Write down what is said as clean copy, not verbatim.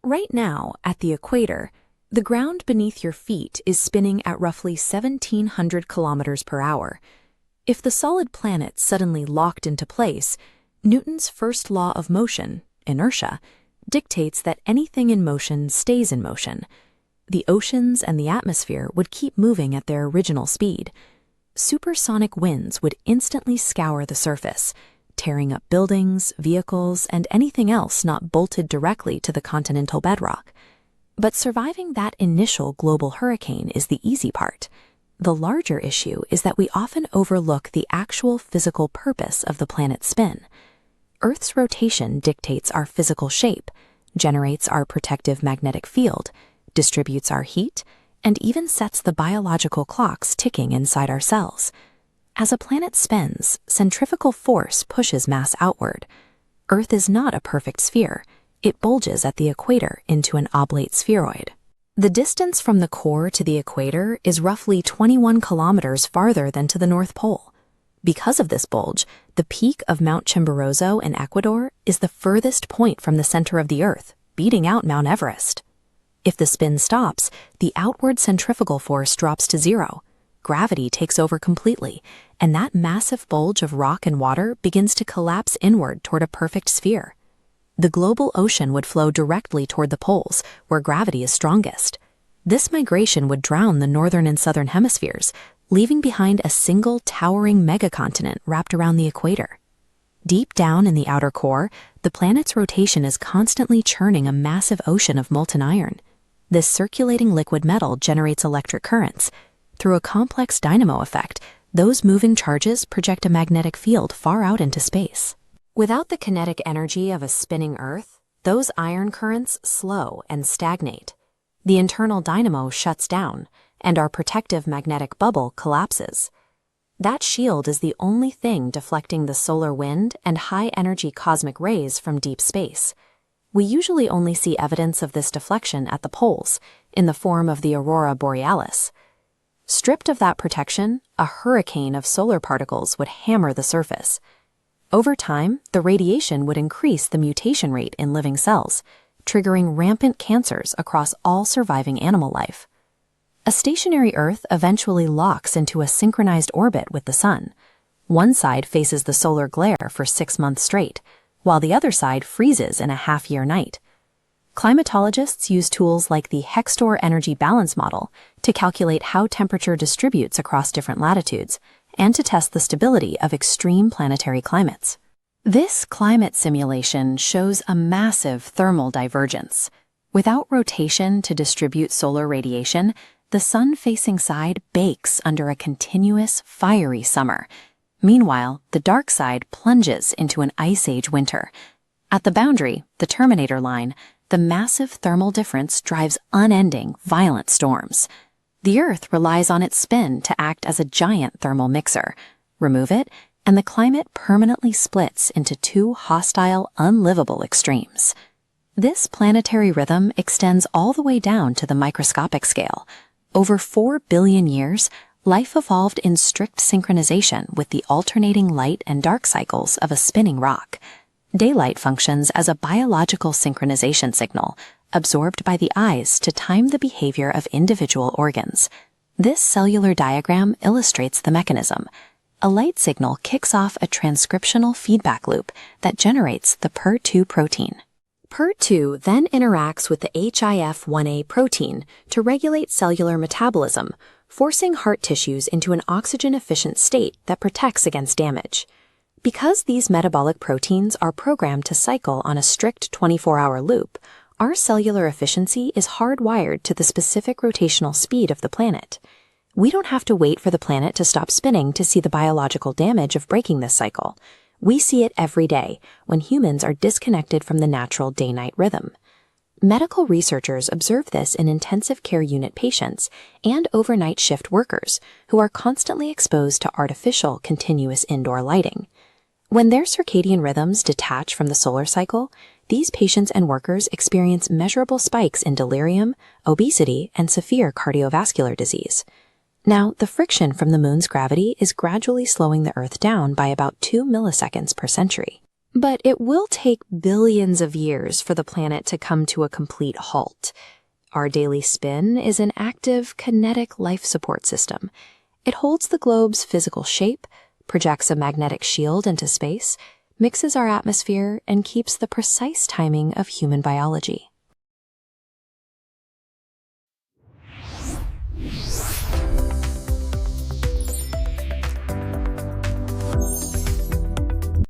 Right now, at the equator, the ground beneath your feet is spinning at roughly 1,700 kilometers per hour. If the solid planet suddenly locked into place, Newton's first law of motion, inertia, dictates that anything in motion stays in motion. The oceans and the atmosphere would keep moving at their original speed. Supersonic winds would instantly scour the surface, tearing up buildings, vehicles, and anything else not bolted directly to the continental bedrock. But surviving that initial global hurricane is the easy part. The larger issue is that we often overlook the actual physical purpose of the planet's spin. Earth's rotation dictates our physical shape, generates our protective magnetic field, distributes our heat, and even sets the biological clocks ticking inside our cells. As a planet spins, centrifugal force pushes mass outward. Earth is not a perfect sphere. It bulges at the equator into an oblate spheroid. The distance from the core to the equator is roughly 21 kilometers farther than to the North Pole. Because of this bulge, the peak of Mount Chimborazo in Ecuador is the furthest point from the center of the Earth, beating out Mount Everest. If the spin stops, the outward centrifugal force drops to zero. Gravity takes over completely, and that massive bulge of rock and water begins to collapse inward toward a perfect sphere. The global ocean would flow directly toward the poles, where gravity is strongest. This migration would drown the northern and southern hemispheres, leaving behind a single towering megacontinent wrapped around the equator. Deep down in the outer core, the planet's rotation is constantly churning a massive ocean of molten iron. This circulating liquid metal generates electric currents. Through a complex dynamo effect, those moving charges project a magnetic field far out into space. Without the kinetic energy of a spinning Earth, those iron currents slow and stagnate. The internal dynamo shuts down, and our protective magnetic bubble collapses. That shield is the only thing deflecting the solar wind and high-energy cosmic rays from deep space. We usually only see evidence of this deflection at the poles, in the form of the aurora borealis. Stripped of that protection, a hurricane of solar particles would hammer the surface. Over time, the radiation would increase the mutation rate in living cells, triggering rampant cancers across all surviving animal life. A stationary Earth eventually locks into a synchronized orbit with the Sun. One side faces the solar glare for 6 months straight, while the other side freezes in a half-year night. Climatologists use tools like the Hextor energy balance model to calculate how temperature distributes across different latitudes and to test the stability of extreme planetary climates. This climate simulation shows a massive thermal divergence. Without rotation to distribute solar radiation, the sun-facing side bakes under a continuous, fiery summer. Meanwhile, the dark side plunges into an ice age winter. At the boundary, the terminator line, the massive thermal difference drives unending, violent storms. The Earth relies on its spin to act as a giant thermal mixer. Remove it, and the climate permanently splits into two hostile, unlivable extremes. This planetary rhythm extends all the way down to the microscopic scale. Over 4 billion years, life evolved in strict synchronization with the alternating light and dark cycles of a spinning rock. Daylight functions as a biological synchronization signal, absorbed by the eyes to time the behavior of individual organs. This cellular diagram illustrates the mechanism. A light signal kicks off a transcriptional feedback loop that generates the PER2 protein. PER2 then interacts with the HIF-1A protein to regulate cellular metabolism, forcing heart tissues into an oxygen-efficient state that protects against damage. Because these metabolic proteins are programmed to cycle on a strict 24-hour loop, our cellular efficiency is hardwired to the specific rotational speed of the planet. We don't have to wait for the planet to stop spinning to see the biological damage of breaking this cycle. We see it every day when humans are disconnected from the natural day-night rhythm. Medical researchers observe this in intensive care unit patients and overnight shift workers who are constantly exposed to artificial continuous indoor lighting. When their circadian rhythms detach from the solar cycle, these patients and workers experience measurable spikes in delirium, obesity, and severe cardiovascular disease. Now, the friction from the moon's gravity is gradually slowing the Earth down by about 2 milliseconds per century. But it will take billions of years for the planet to come to a complete halt. Our daily spin is an active, kinetic life support system. It holds the globe's physical shape, projects a magnetic shield into space, mixes our atmosphere, and keeps the precise timing of human biology.